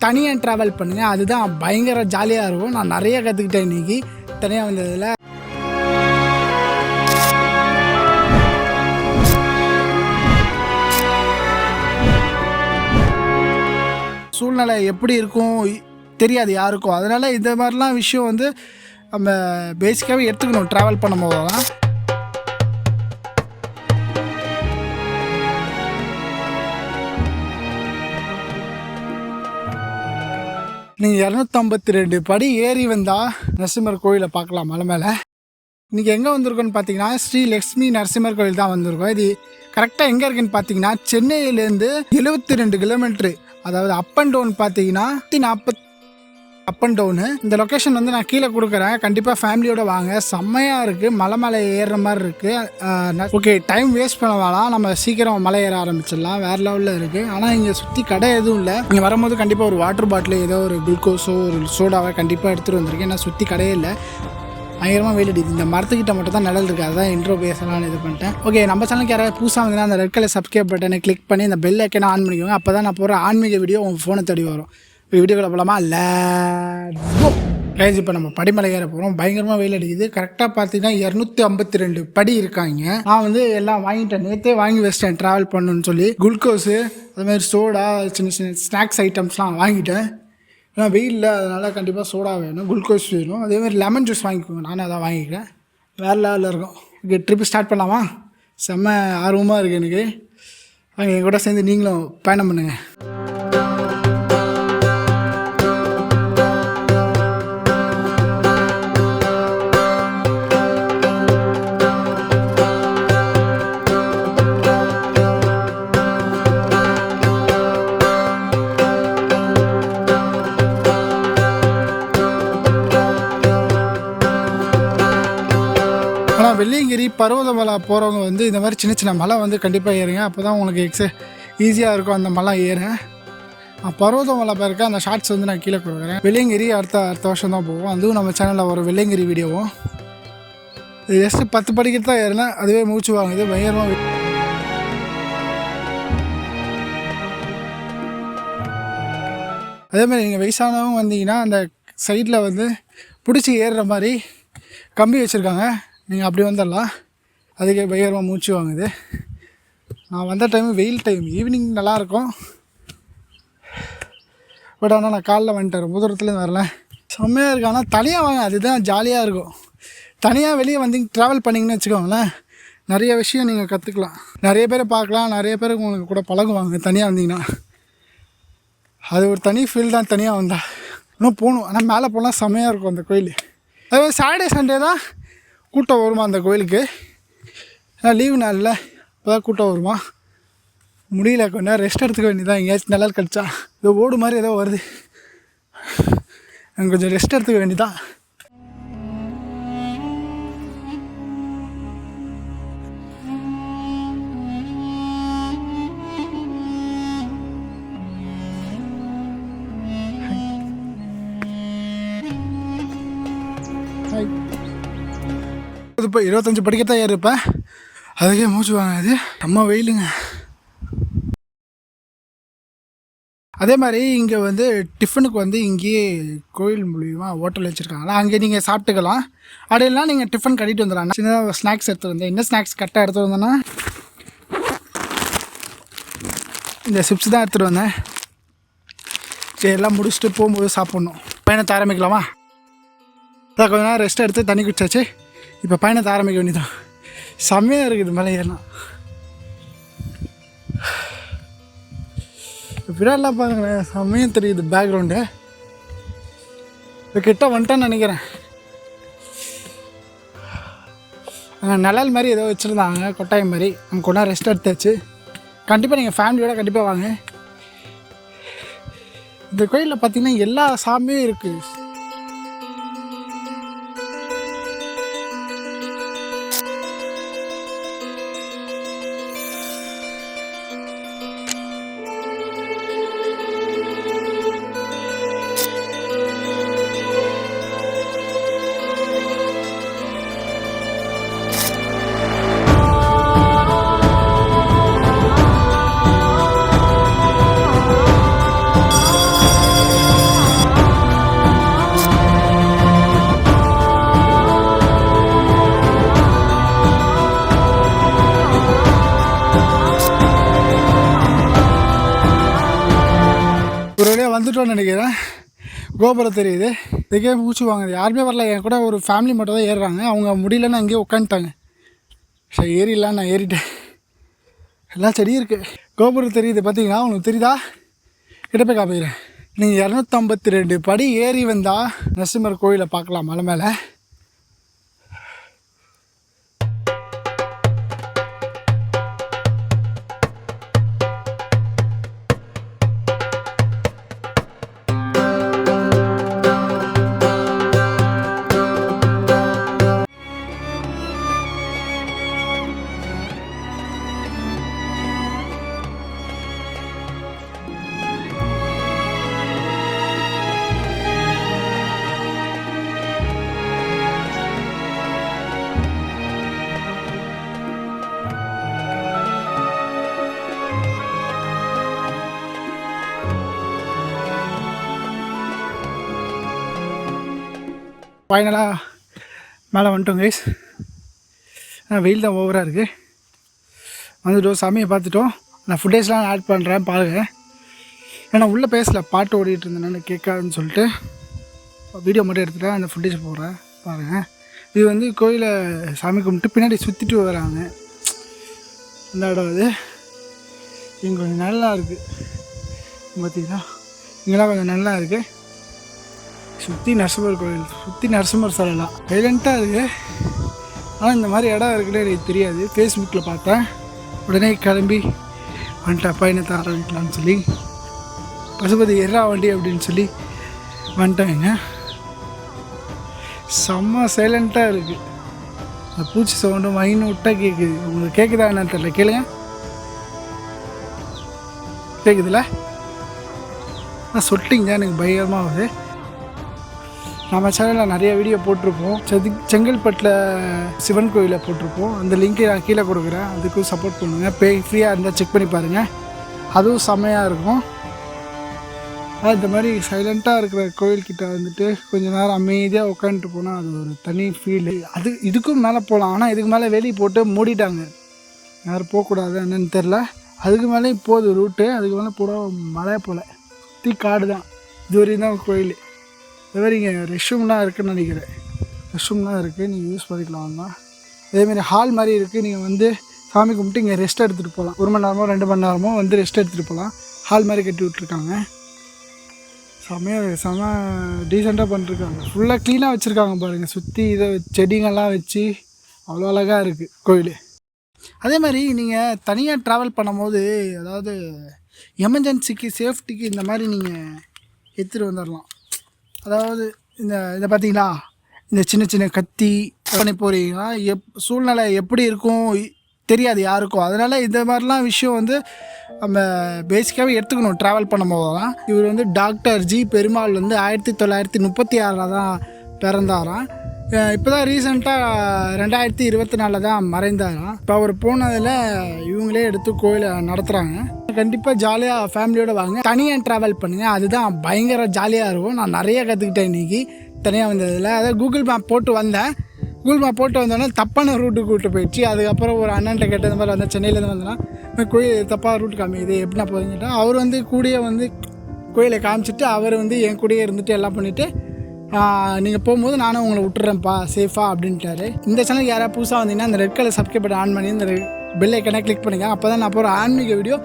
தனியாக ட்ராவல் பண்ணுங்கள், அதுதான் பயங்கர ஜாலியாக இருக்கும். நான் நிறைய கற்றுக்கிட்டேன் இன்றைக்கி தனியாக வந்ததில். சூழ்நிலை எப்படி இருக்கும் தெரியாது யாருக்கும். அதனால் இந்த மாதிரிலாம் விஷயம் வந்து நம்ம பேசிக்காகவே எடுத்துக்கணும் ட்ராவல் பண்ணும்போதெல்லாம். நீங்கள் 252 படி ஏறி வந்தால் நரசிம்மர் கோயிலை பார்க்கலாம் மலை மேலே. இன்றைக்கி எங்கே வந்திருக்கோன்னு பார்த்தீங்கன்னா ஸ்ரீ லக்ஷ்மி நரசிம்மர் கோயில் தான் வந்திருக்கோம். இது கரெக்டாக எங்கே இருக்குன்னு பார்த்தீங்கன்னா சென்னையிலேருந்து 72 கிலோமீட்ரு, அதாவது அப் அண்ட் டவுன் பார்த்தீங்கன்னா 40 அப் அண்ட் டவுனு. இந்த லொக்கேஷன் வந்து நான் கீழே கொடுக்குறேன், கண்டிப்பாக ஃபேமிலியோடு வாங்க. செம்மையாக இருக்குது, மலை ஏறுற மாதிரி இருக்குது. ஓகே, டைம் வேஸ்ட் பண்ண வேணாம், நம்ம சீக்கிரம் மலை ஏற ஆரம்பிச்சிடலாம். வேறு லெவலில் இருக்குது. ஆனால் இங்கே சுற்றி கடை எதுவும் இல்லை. இங்கே வரும்போது கண்டிப்பாக ஒரு வாட்டர் பாட்டில், ஏதோ ஒரு குளுக்கோஸோ ஒரு சோடாவை கண்டிப்பாக எடுத்துகிட்டு வந்திருக்கேன். ஏன்னா சுற்றி கடையே இல்லை, பயங்கரமாக வெயில் அடிக்குது. இந்த மரத்துக்கிட்ட மட்டும் தான் நிழல் இருக்குது, அதுதான் இன்ட்ரோ பேசலாம்னு இது பண்ணிட்டேன். ஓகே, நம்ம சேனலுக்கு யாராவது புதுசாக வந்தீங்கன்னா அந்த ரெட் கலர் சப்ஸ்கிரைப் பட்டனை கிளிக் பண்ணி இந்த பெல் ஐக்கனை ஆன் பண்ணிக்கோங்க. அப்போ தான் நான் போகிற ஆன்மீக வீடியோ உங்கள் ஃபோனை தேடி வரும். வீடியோக்குள்ள போகலாமா? இல்லை கைஸ், இப்போ நம்ம படிமலை ஏற போகிறோம். பயங்கரமாக வெயில் அடிக்குது. கரெக்டாக பார்த்தீங்கன்னா 252 படி இருக்காங்க. நான் வந்து எல்லாம் வாங்கிட்டேன், நேற்றே வாங்கி வச்சிட்டேன் ட்ராவல் பண்ணணுன்னு சொல்லி. குளுக்கோஸு, அதுமாதிரி சோடா, சின்ன சின்ன ஸ்நாக்ஸ் ஐட்டம்ஸ்லாம் வாங்கிட்டேன். ஏன்னா வெயிலில் அதனால் கண்டிப்பாக சோடா வேணும், குளுக்கோஸ் வேணும். அதேமாதிரி லெமன் ஜூஸ் வாங்கிக்கோங்க, நானும் அதான் வாங்கிக்கிறேன். வேறு லெவலில் இருக்கும். ஓகே, ட்ரிப்பு ஸ்டார்ட் பண்ணலாமா? செம்ம ஆர்வமாக இருக்குது எனக்கு. வாங்க, என் கூட சேர்ந்து நீங்களும் பயணம் பண்ணுங்கள். வெள்ளியங்கிரி பர்வதமலை போகிறவங்க வந்து இந்த மாதிரி சின்ன சின்ன மலை வந்து கண்டிப்பாக ஏறுங்க. அப்போ தான் உங்களுக்கு ஈஸியாக இருக்கும் அந்த மலை ஏற. பர்வதமலை பேருக்கு அந்த ஷார்ட்ஸ் வந்து நான் கீழே கொடுக்குறேன். வெள்ளியங்கிரி அடுத்த வருஷம் தான் போவோம். அதுவும் நம்ம சேனலில் ஒரு வெள்ளியங்கிரி வீடியோவும். இது ஜஸ்ட்டு 10 படிக்கிட்டு தான் ஏறினேன், அதுவே மூச்சு வாங்குது பயங்கரமாக. அதேமாதிரி நீங்கள் வயசானவங்க வந்தீங்கன்னா அந்த சைடில் வந்து பிடிச்சி ஏறுற மாதிரி கம்பி வச்சுருக்காங்க, நீங்கள் அப்படி வந்துடலாம். அதுக்கே பயங்கரமாக மூச்சு வாங்குது. நான் வந்த டைம் வெயில் டைம், ஈவினிங் நல்லாயிருக்கும். பட் ஆனால் நான் காலைல வந்துட்டேன், ரொம்ப தூரத்துலேருந்து வரல. செம்மையாக இருக்கும். ஆனால் தனியாக வாங்க, அதுதான் ஜாலியாக இருக்கும். தனியாக வெளியே வந்து ட்ராவல் பண்ணிங்கன்னு வச்சுக்கோங்களேன், நிறைய விஷயம் நீங்கள் கற்றுக்கலாம், நிறைய பேரை பார்க்கலாம், நிறைய பேருக்கு உங்களுக்கு கூட பழகுவாங்க. தனியாக வந்தீங்கன்னா அது ஒரு தனி ஃபீல் தான். தனியாக வந்தால் இன்னும் போகணும். ஆனால் மேலே போனால் செம்மையாக இருக்கும் அந்த கோயில். அதுவே சாட்டர்டே சண்டே தான் கூட்டம் வருமா அந்த கோயிலுக்கு. லீவு நாளில் இப்போ தான் கூட்டம் வருமா. முடியல, கொஞ்சம் நேரம் ரெஸ்ட் எடுத்துக்க வேண்டியதான். எங்கேயாச்சும் நல்லா கிடச்சா ஏதோ ஓடு மாதிரி ஏதோ வருது, கொஞ்சம் ரெஸ்ட் எடுத்துக்க வேண்டியதான். இப்போ 25 படிக்கத்தான் ஏறிப்பேன், அதுக்கே மூச்சு வாங்காது. நம்ம வெயிலுங்க. அதே மாதிரி இங்கே வந்து டிஃபனுக்கு வந்து இங்கேயே கோயில் மூலியமாக ஹோட்டல் வச்சுருக்காங்களா, அங்கே நீங்கள் சாப்பிட்டுக்கலாம். அப்படிலாம் நீங்கள் டிஃபன் கட்டிட்டு வந்துடலாம். சின்னதாக ஸ்நாக்ஸ் எடுத்து வந்தேன். என்ன ஸ்நாக்ஸ் கரெக்டாக எடுத்து வந்தேன்னா இந்த சிப்ஸ் தான் எடுத்துகிட்டு வந்தேன். சரி, எல்லாம் முடிச்சுட்டு போகும்போது சாப்பிட்ணும். பயணத்தை ஆரம்பிக்கலாமா? அதான் கொஞ்ச நேரம் ரெஸ்ட் எடுத்து தண்ணி குடிச்சாச்சு. இப்போ பயணத்தை ஆரம்பிக்க வேண்டியதான். செம்மையாக இருக்குது மலை ஏறலாம். இப்படிலாம் பாருங்களேன், செம்மையாக தெரியுது பேக்ரவுண்டு. இப்போ கிட்ட வந்துட்டேன்னு நினைக்கிறேன். நிழல் மாதிரி ஏதோ வச்சுருந்தாங்க, கொட்டாயம் மாதிரி. அங்கே கொண்டா ரெஸ்ட் எடுத்தாச்சு. கண்டிப்பாக நீங்கள் ஃபேமிலியோட கண்டிப்பாக வாங்க. இந்த கோயிலில் பார்த்தீங்கன்னா எல்லா சாமியும் இருக்குது. வழியாக வந்துட்டோன்னு நினைக்கிறேன். கோபுரம் தெரியுது. இதுக்கே மூச்சு வாங்குது. யாருமே வரல, என் கூட ஒரு ஃபேமிலி மட்டும் தான் ஏறுறாங்க. அவங்க முடியலன்னு அங்கேயே உட்காந்துட்டாங்க. சரி ஏறிடலாம், நான் ஏறிட்டேன். எல்லா செடியும் இருக்குது. கோபுரம் தெரியுது பார்த்தீங்கன்னா, உங்களுக்கு தெரியுதா? கிட்ட போய் காமிக்கிறேன். நீங்கள் 252 படி ஏறி வந்தால் நரசிம்மர் கோயிலை பார்க்கலாம் மலை மேலே. ஃபைனலாக மேலே வந்துட்டோம் கைஸ். வெயில் தான் ஓவராக இருக்குது. வந்துட்டோம், சாமியை பார்த்துட்டோம். நான் ஃபுட்டேஜ்லாம் ஆட் பண்ணுறேன் பாருங்கள். ஏன்னா உள்ளே பேசல, பாட்டு ஓடிட்டு இருந்தேன் கேட்காதுன்னு சொல்லிட்டு வீடியோ மட்டும் எடுத்துகிட்டேன். அந்த ஃபுட்டேஜ் போடுறேன் பாருங்கள். இது வந்து கோயிலை சாமி கும்பிட்டு பின்னாடி சுற்றிட்டு வராங்க. அந்த இடம் இது இங்கே கொஞ்சம் நல்லா இருக்குது பார்த்தீங்களா. இங்கெல்லாம் கொஞ்சம் நல்லா இருக்குது. சுற்றி நரசிம்மர் கோயில், சுற்றி நரசிம்மர் சொல்லலாம். சைலண்ட்டாக இருக்குது. ஆனால் இந்த மாதிரி இடம் இருக்குன்னு எனக்கு தெரியாது. ஃபேஸ்புக்கில் பார்த்தேன். உடனே கிளம்பி வந்துட்டேன், பயணத்தை ஆரம்பிக்கலான்னு சொல்லி. பசுபதி எறா வண்டி அப்படின்னு சொல்லி வந்துட்டாங்க. செம்ம சைலண்ட்டாக இருக்குது. அந்த பூச்சி சவுண்டு மைன்னு விட்டால் கேட்குது. உங்களுக்கு கேட்குதா என்னன்னு தெரியல, கேளுங்க. கேட்குதுல்ல? நான் சொல்லிட்டீங்க, எனக்கு பயங்கரமாக ஆகுது. நம்ம சேனலில் நிறைய வீடியோ போட்டிருப்போம். செங்கல்பட்டில் சிவன் கோயிலை போட்டிருப்போம். அந்த லிங்க்கை நான் கீழே கொடுக்குறேன். அதுக்கும் சப்போர்ட் பண்ணுங்கள். ஃப்ரீயாக இருந்தால் செக் பண்ணி பாருங்கள். அதுவும் செம்மையாக இருக்கும். இந்த மாதிரி சைலண்ட்டாக இருக்கிற கோயில்கிட்ட வந்துட்டு கொஞ்சம் நேரம் அமைதியாக உட்காந்துட்டு போனால் அது ஒரு தனி ஃபீல். அது இதுக்கும் மேலே போகலாம். ஆனால் இதுக்கு மேலே வெளியே போட்டு மூடிட்டாங்க. யாரும் போகக்கூடாது என்னன்னு தெரில. அதுக்கு மேலே போகுது ரூட்டு. அதுக்கு மேலே போட மழையை போல் சுற்றி காடு தான். இது வரையும் தான் கோயில். இது மாதிரி இங்கே ரெஸ்ட்ரூம்லாம் இருக்குதுன்னு நினைக்கிறேன். ரெஸ்ட்ரூம்லாம் இருக்குது, நீங்கள் யூஸ் பண்ணிக்கலாம் தான். அதேமாதிரி ஹால் மாதிரி இருக்குது. நீங்கள் வந்து சாமி கும்பிட்டு இங்கே ரெஸ்ட் எடுத்துகிட்டு போகலாம். 1 மணி நேரமோ 2 மணி நேரமோ வந்து ரெஸ்ட் எடுத்துகிட்டு போகலாம். ஹால் மாதிரி கட்டி விட்ருக்காங்க. செம டீசெண்டாக பண்ணிருக்காங்க. ஃபுல்லாக க்ளீனாக வச்சுருக்காங்க பாருங்கள். சுற்றி இதை செடிங்கள்லாம் வச்சு அவ்வளோ அழகாக இருக்குது கோயில். அதே மாதிரி நீங்கள் தனியாக ட்ராவல் பண்ணும்போது, அதாவது எமர்ஜென்சிக்கு சேஃப்டிக்கு இந்த மாதிரி நீங்கள் எடுத்துகிட்டு வந்துடலாம். அதாவது இதை பார்த்தீங்களா, இந்த சின்ன சின்ன கத்தி பண்ணி போகிறீங்கன்னா சூழ்நிலை எப்படி இருக்கும் தெரியாது யாருக்கும். அதனால் இந்த மாதிரிலாம் விஷயம் வந்து நம்ம பேசிக்காகவே எடுத்துக்கணும் ட்ராவல் பண்ணும்போது தான். இவர் வந்து டாக்டர் ஜி பெருமாள் வந்து 1936 தான் பிறந்தாராம். இப்போ தான் ரீசெண்டாக 2024 தான் மறைந்தாராம். இப்போ அவர் போனதில் இவங்களே எடுத்து கோயிலை நடத்துகிறாங்க. கண்டிப்பாக ஜாலியாக ஃபேமிலியோடு வாங்க. தனியாக ட்ராவல் பண்ணுங்கள், அதுதான் பயங்கர ஜாலியாக இருக்கும். நான் நிறைய கற்றுக்கிட்டேன் இன்றைக்கி தனியாக வந்ததில். அதாவது கூகுள் மேப் போட்டு வந்தேன். கூகுள் மேப் போட்டு வந்தோன்னா தப்பான ரூட்டுக்கு கூப்பிட்டு போயிடுச்சு. அதுக்கப்புறம் ஒரு அண்ணன்ட்ட கேட்ட இந்த மாதிரி வந்தேன், சென்னையிலேருந்து வந்தேன்னா கோயில் தப்பாக ரூட் காமிக்குது எப்படின்னா போதுங்கிட்டேன். அவர் வந்து கூடயே வந்து கோயிலை காமிச்சிட்டு அவர் வந்து என் கூடயே இருந்துட்டு எல்லாம் பண்ணிவிட்டு நீங்கள் போகும்போது நானும் உங்களை விட்டுறேன்ப்பா சேஃபாக அப்படின்ட்டாரு. இந்த சேனலுக்கு யாராவது புதுசாக வந்தீங்கன்னா அந்த red colour subscribe button on பண்ணி இந்த பெல் ஐக்கனை கிளிக் பண்ணுங்கள். அப்போ தான் நான் போகிற ஆன்மீக வீடியோ